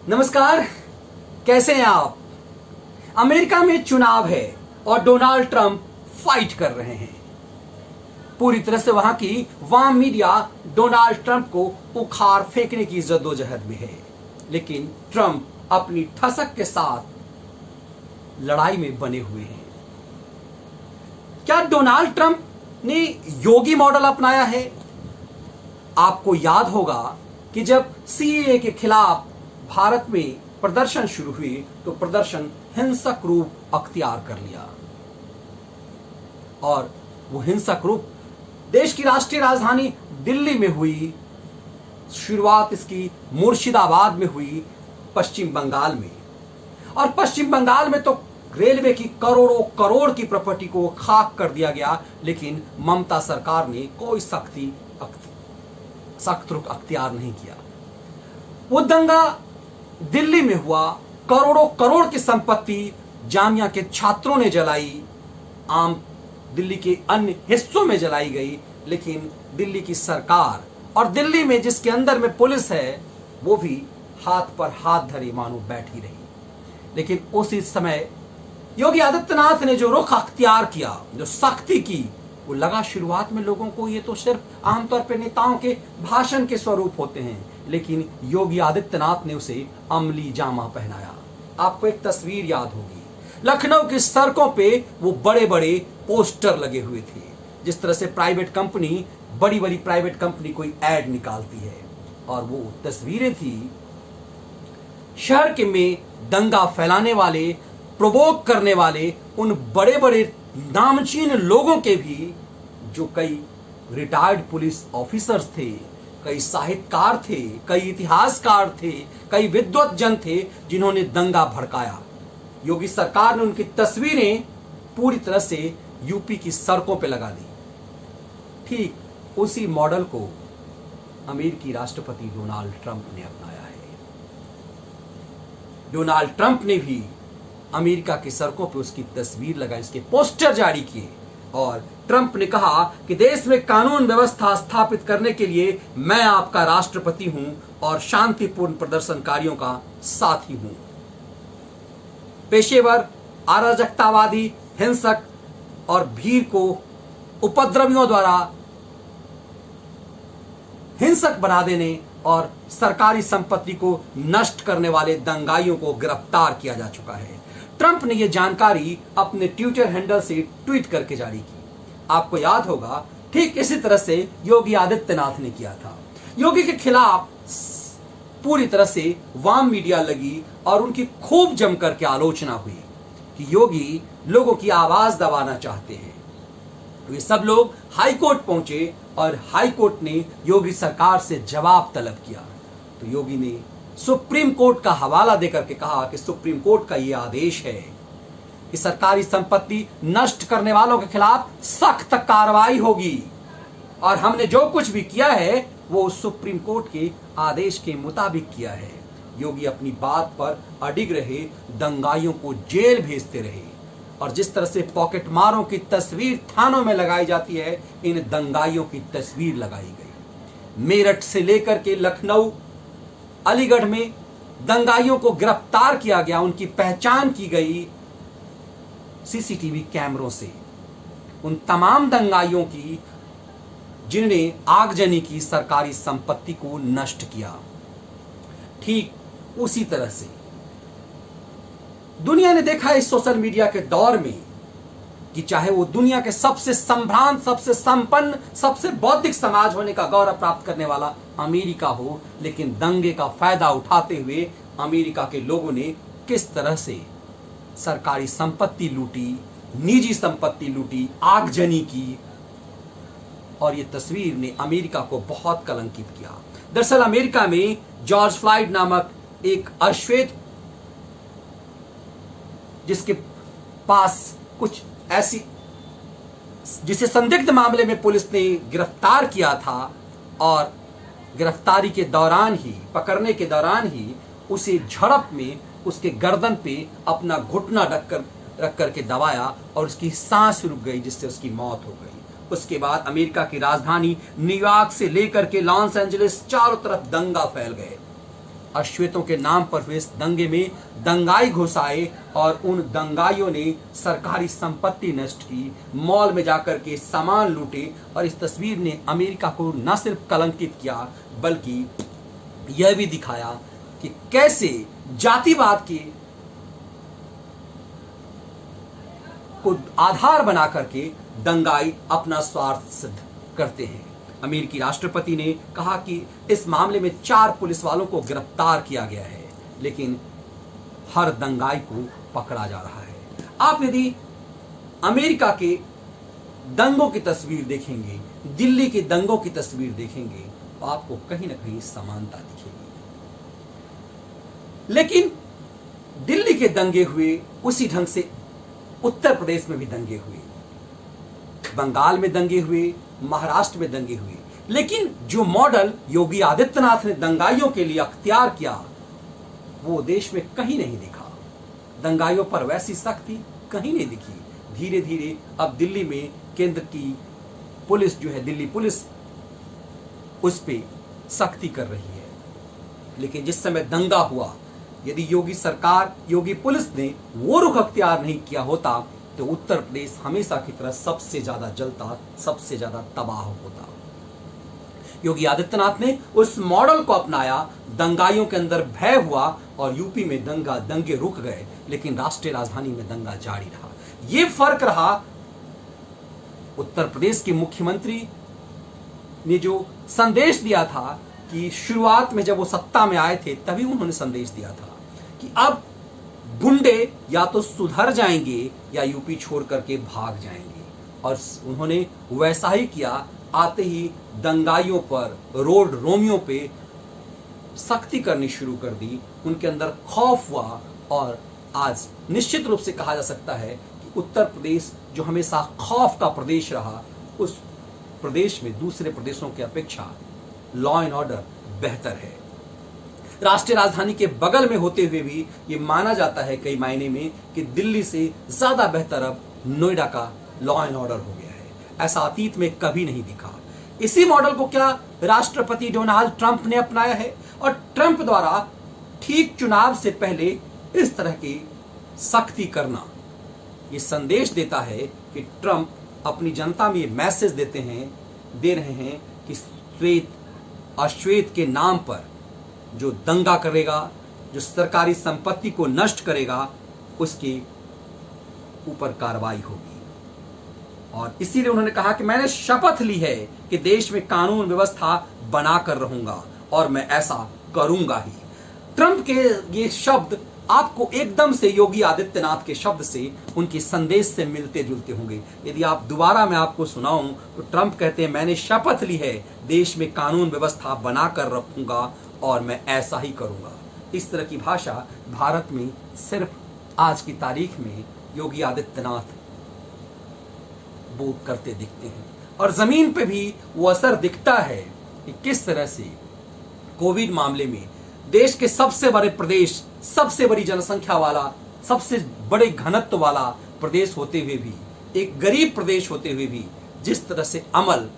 नमस्कार, कैसे हैं आप। अमेरिका में चुनाव है और डोनाल्ड ट्रंप फाइट कर रहे हैं। पूरी तरह से वहां की वाम मीडिया डोनाल्ड ट्रंप को उखाड़ फेंकने की जद्दोजहद में है, लेकिन ट्रंप अपनी ठसक के साथ लड़ाई में बने हुए हैं। क्या डोनाल्ड ट्रंप ने योगी मॉडल अपनाया है? आपको याद होगा कि जब सीएए के खिलाफ भारत में प्रदर्शन शुरू हुए तो प्रदर्शन हिंसक रूप अख्तियार कर लिया और वो हिंसक रूप देश की राष्ट्रीय राजधानी दिल्ली में हुई। शुरुआत इसकी मुर्शिदाबाद में हुई, पश्चिम बंगाल में। और पश्चिम बंगाल में तो रेलवे की करोड़ों करोड़ की प्रॉपर्टी को खाक कर दिया गया, लेकिन ममता सरकार ने कोई सख्त रुख अख्तियार नहीं किया। वो दंगा दिल्ली में हुआ, करोड़ों करोड़ की संपत्ति जामिया के छात्रों ने जलाई, आम दिल्ली के अन्य हिस्सों में जलाई गई, लेकिन दिल्ली की सरकार और दिल्ली में जिसके अंदर में पुलिस है वो भी हाथ पर हाथ धरे मानो बैठी रही। लेकिन उसी समय योगी आदित्यनाथ ने जो रुख अख्तियार किया, जो सख्ती की, वो लगा शुरुआत में लोगों को ये तो सिर्फ आमतौर पर नेताओं के भाषण के स्वरूप होते हैं, लेकिन योगी आदित्यनाथ ने उसे अमली जामा पहनाया। आपको एक तस्वीर याद होगी, लखनऊ की सड़कों पे वो बड़े बड़े पोस्टर लगे हुए थे। जिस तरह से बड़ी बड़ी प्राइवेट कंपनी कोई एड निकालती है, और वो तस्वीरें थी शहर के में दंगा फैलाने वाले, प्रोवोक करने वाले उन बड़े बड़े नामचीन लोगों के भी, जो कई रिटायर्ड पुलिस ऑफिसर्स थे, कई साहित्यकार थे, कई इतिहासकार थे, कई विद्वत जन थे जिन्होंने दंगा भड़काया। योगी सरकार ने उनकी तस्वीरें पूरी तरह से यूपी की सड़कों पे लगा दी। ठीक उसी मॉडल को अमेरिकी राष्ट्रपति डोनाल्ड ट्रंप ने अपनाया है। डोनाल्ड ट्रंप ने भी अमेरिका की सड़कों पे उसकी तस्वीर लगाई, उसके पोस्टर जारी किए, और ट्रंप ने कहा कि देश में कानून व्यवस्था स्थापित करने के लिए मैं आपका राष्ट्रपति हूं और शांतिपूर्ण प्रदर्शनकारियों का साथी हूं। पेशेवर, अराजकतावादी, हिंसक और भीड़ को उपद्रवियों द्वारा हिंसक बना देने और सरकारी संपत्ति को नष्ट करने वाले दंगाइयों को गिरफ्तार किया जा चुका है। ट्रंप ने यह जानकारी अपने ट्विटर हैंडल से ट्वीट करके जारी की। आपको याद होगा ठीक इसी तरह से योगी आदित्यनाथ ने किया था। योगी के खिलाफ पूरी तरह से वाम मीडिया लगी और उनकी खूब जमकर के आलोचना हुई कि योगी लोगों की आवाज दबाना चाहते हैं। वे सब लोग हाई कोर्ट पहुंचे और हाई कोर्ट ने योगी सरकार से जवाब तलब किया। तो योगी ने सुप्रीम कोर्ट का हवाला देकर के कहा कि सुप्रीम कोर्ट का यह आदेश है कि सरकारी संपत्ति नष्ट करने वालों के खिलाफ सख्त कार्रवाई होगी, और हमने जो कुछ भी किया है वो सुप्रीम कोर्ट के आदेश के मुताबिक किया है। योगी अपनी बात पर अडिग रहे, दंगाइयों को जेल भेजते रहे, और जिस तरह से पॉकेट मारों की तस्वीर थानों में लगाई जाती है, इन दंगाइयों की तस्वीर लगाई गई। मेरठ से लेकर के लखनऊ, अलीगढ़ में दंगाइयों को गिरफ्तार किया गया, उनकी पहचान की गई सीसीटीवी कैमरों से। उन तमाम दंगाइयों की जिन्होंने आगजनी की, सरकारी संपत्ति को नष्ट किया। ठीक उसी तरह से दुनिया ने देखा इस सोशल मीडिया के दौर में कि चाहे वो दुनिया के सबसे संभ्रांत, सबसे संपन्न, सबसे बौद्धिक समाज होने का गौरव प्राप्त करने वाला अमेरिका हो, लेकिन दंगे का फायदा उठाते हुए अमेरिका के लोगों ने किस तरह से सरकारी संपत्ति लूटी, निजी संपत्ति लूटी, आगजनी की, और ये तस्वीर ने अमेरिका को बहुत कलंकित किया। दरअसल अमेरिका में जॉर्ज फ्लॉयड नामक एक अश्वेत, जिसके पास कुछ ऐसी, जिसे संदिग्ध मामले में पुलिस ने गिरफ्तार किया था, और गिरफ्तारी के दौरान ही, पकड़ने के दौरान ही उसे झड़प में उसके गर्दन पे अपना घुटना रख करके दबाया और उसकी सांस रुक गई, जिससे उसकी मौत हो गई। उसके बाद अमेरिका की राजधानी न्यूयॉर्क से लेकर के लॉस एंजलिस, चारों तरफ दंगा फैल गए। अश्वेतों के नाम पर हुए इस दंगे में दंगाई घुस आए और उन दंगाइयों ने सरकारी संपत्ति नष्ट की, मॉल में जाकर के सामान लूटे। और इस तस्वीर ने अमेरिका को न सिर्फ कलंकित किया बल्कि यह भी दिखाया कि कैसे जातिवाद के को आधार बना करके दंगाई अपना स्वार्थ सिद्ध करते हैं। अमेरिकी राष्ट्रपति ने कहा कि इस मामले में 4 पुलिस वालों को गिरफ्तार किया गया है, लेकिन हर दंगाई को पकड़ा जा रहा है। आप यदि अमेरिका के दंगों की तस्वीर देखेंगे, दिल्ली के दंगों की तस्वीर देखेंगे, तो आपको कहीं ना कहीं समानता दिखेगी। लेकिन दिल्ली के दंगे हुए उसी ढंग से उत्तर प्रदेश में भी दंगे हुए, बंगाल में दंगे हुए, महाराष्ट्र में दंगे हुए। लेकिन जो मॉडल योगी आदित्यनाथ ने दंगाइयों के लिए अख्तियार किया वो देश में कहीं नहीं दिखा। दंगाइयों पर वैसी सख्ती कहीं नहीं दिखी। धीरे धीरे अब दिल्ली में केंद्र की पुलिस जो है, दिल्ली पुलिस, उस पे सख्ती कर रही है। लेकिन जिस समय दंगा हुआ, यदि योगी सरकार, योगी पुलिस ने वो रुख अख्तियार नहीं किया होता तो उत्तर प्रदेश हमेशा की तरह सबसे ज्यादा जलता, सबसे ज्यादा तबाह होता। योगी आदित्यनाथ ने उस मॉडल को अपनाया, दंगाइयों के अंदर भय हुआ और यूपी में दंगे रुक गए, लेकिन राष्ट्रीय राजधानी में दंगा जारी रहा। यह फर्क रहा। उत्तर प्रदेश के मुख्यमंत्री ने जो संदेश दिया था कि शुरुआत में जब वो सत्ता में आए थे तभी उन्होंने संदेश दिया था कि अब गुंडे या तो सुधर जाएंगे या यूपी छोड़ करके भाग जाएंगे, और उन्होंने वैसा ही किया। आते ही दंगाइयों पर, रोड रोमियों पे सख्ती करनी शुरू कर दी, उनके अंदर खौफ हुआ। और आज निश्चित रूप से कहा जा सकता है कि उत्तर प्रदेश जो हमेशा खौफ का प्रदेश रहा, उस प्रदेश में दूसरे प्रदेशों की अपेक्षा लॉ एंड ऑर्डर बेहतर है। राष्ट्रीय राजधानी के बगल में होते हुए भी ये माना जाता है कई मायने में कि दिल्ली से ज्यादा बेहतर अब नोएडा का लॉ एंड ऑर्डर हो गया है। ऐसा अतीत में कभी नहीं दिखा। इसी मॉडल को क्या राष्ट्रपति डोनाल्ड ट्रंप ने अपनाया है, और ट्रंप द्वारा ठीक चुनाव से पहले इस तरह की सख्ती करना ये संदेश देता है कि ट्रंप अपनी जनता में ये मैसेज दे रहे हैं कि श्वेत अश्वेत के नाम पर जो दंगा करेगा, जो सरकारी संपत्ति को नष्ट करेगा, उसके ऊपर कार्रवाई होगी। और इसीलिए उन्होंने कहा कि मैंने शपथ ली है कि देश में कानून व्यवस्था बनाकर रहूंगा और मैं ऐसा करूंगा ही। ट्रंप के ये शब्द आपको एकदम से योगी आदित्यनाथ के शब्द से, उनके संदेश से मिलते जुलते होंगे। यदि आप दोबारा मैं आपको सुनाऊं तो ट्रंप कहते हैं मैंने शपथ ली है, देश में कानून व्यवस्था बनाकर रखूंगा और मैं ऐसा ही करूंगा। इस तरह की भाषा भारत में सिर्फ आज की तारीख में योगी आदित्यनाथ वो करते दिखते हैं, और जमीन पे भी वो असर दिखता है कि किस तरह से कोविड मामले में देश के सबसे बड़े प्रदेश, सबसे बड़ी जनसंख्या वाला, सबसे बड़े घनत्व वाला प्रदेश होते हुए भी, एक गरीब प्रदेश होते हुए भी जिस तरह से अमल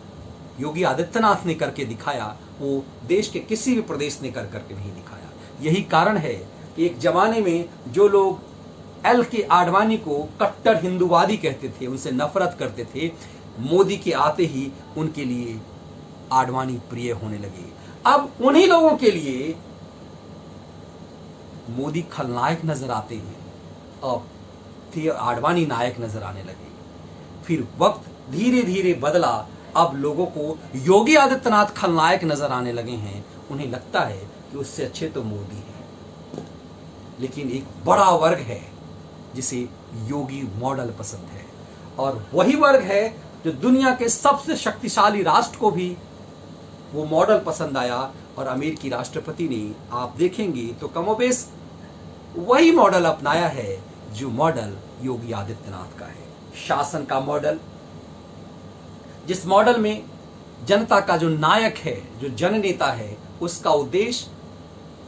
योगी आदित्यनाथ ने करके दिखाया वो देश के किसी भी प्रदेश ने करके नहीं दिखाया। यही कारण है कि एक जमाने में जो लोग LK आडवाणी को कट्टर हिंदूवादी कहते थे, उनसे नफरत करते थे, मोदी के आते ही उनके लिए आडवाणी प्रिय होने लगे। अब उन्हीं लोगों के लिए मोदी खलनायक नजर आते हैं, अब फिर आडवाणी नायक नजर आने लगे। फिर वक्त धीरे धीरे बदला, अब लोगों को योगी आदित्यनाथ खलनायक नजर आने लगे हैं। उन्हें लगता है कि उससे अच्छे तो मोदी हैं। लेकिन एक बड़ा वर्ग है जिसे योगी मॉडल पसंद है, और वही वर्ग है जो दुनिया के सबसे शक्तिशाली राष्ट्र को भी वो मॉडल पसंद आया। और अमेरिकी राष्ट्रपति ने, आप देखेंगे तो कमोबेश वही मॉडल अपनाया है जो मॉडल योगी आदित्यनाथ का है। शासन का मॉडल, जिस मॉडल में जनता का जो नायक है, जो जननेता है, उसका उद्देश्य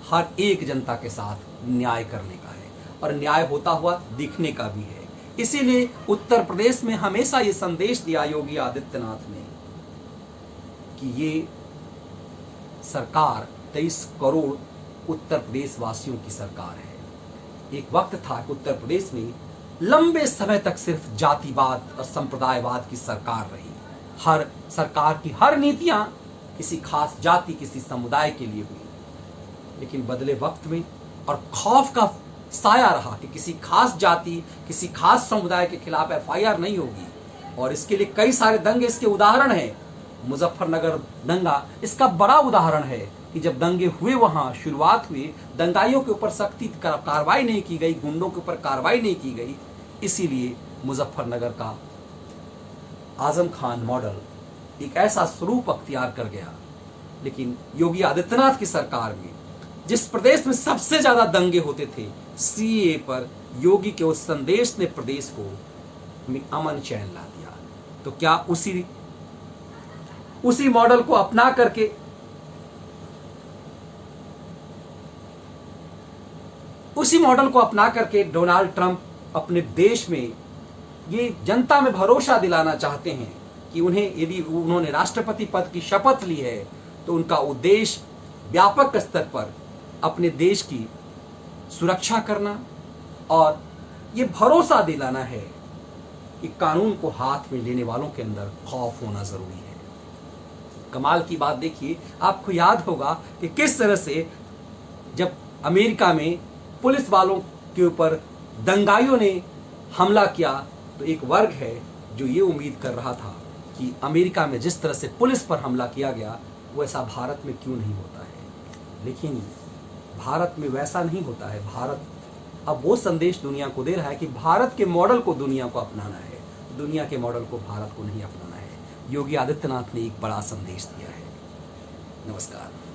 हर एक जनता के साथ न्याय करने का है और न्याय होता हुआ दिखने का भी है। इसीलिए उत्तर प्रदेश में हमेशा ये संदेश दिया योगी आदित्यनाथ ने कि ये सरकार 23 करोड़ उत्तर प्रदेश वासियों की सरकार है। एक वक्त था कि उत्तर प्रदेश में लंबे समय तक सिर्फ जातिवाद और संप्रदायवाद की सरकार रही। हर सरकार की हर नीतियां किसी खास जाति, किसी समुदाय के लिए हुई। लेकिन बदले वक्त में और खौफ का साया रहा कि किसी खास जाति, किसी खास समुदाय के खिलाफ FIR नहीं होगी। और इसके लिए कई सारे दंगे इसके उदाहरण हैं। मुजफ्फरनगर दंगा इसका बड़ा उदाहरण है कि जब दंगे हुए, वहां शुरुआत हुई, दंगाइयों के ऊपर सख्ती कार्रवाई नहीं की गई, गुंडों के ऊपर कार्रवाई नहीं की गई। इसीलिए मुजफ्फरनगर का आजम खान मॉडल एक ऐसा स्वरूप अख्तियार कर गया। लेकिन योगी आदित्यनाथ की सरकार में जिस प्रदेश में सबसे ज्यादा दंगे होते थे, CAA पर योगी के उस संदेश ने प्रदेश को में अमन चैन ला दिया। तो क्या उसी मॉडल को अपना करके डोनाल्ड ट्रंप अपने देश में ये जनता में भरोसा दिलाना चाहते हैं कि यदि उन्होंने राष्ट्रपति पद की शपथ ली है तो उनका उद्देश्य व्यापक स्तर पर अपने देश की सुरक्षा करना और ये भरोसा दिलाना है कि कानून को हाथ में लेने वालों के अंदर खौफ होना जरूरी है। कमाल की बात देखिए, आपको याद होगा कि किस तरह से जब अमेरिका में पुलिस वालों के ऊपर दंगाइयों ने हमला किया तो एक वर्ग है जो ये उम्मीद कर रहा था कि अमेरिका में जिस तरह से पुलिस पर हमला किया गया वैसा भारत में क्यों नहीं होता है। लेकिन भारत में वैसा नहीं होता है। भारत अब वो संदेश दुनिया को दे रहा है कि भारत के मॉडल को दुनिया को अपनाना है, दुनिया के मॉडल को भारत को नहीं अपनाना है। योगी आदित्यनाथ ने एक बड़ा संदेश दिया है। नमस्कार।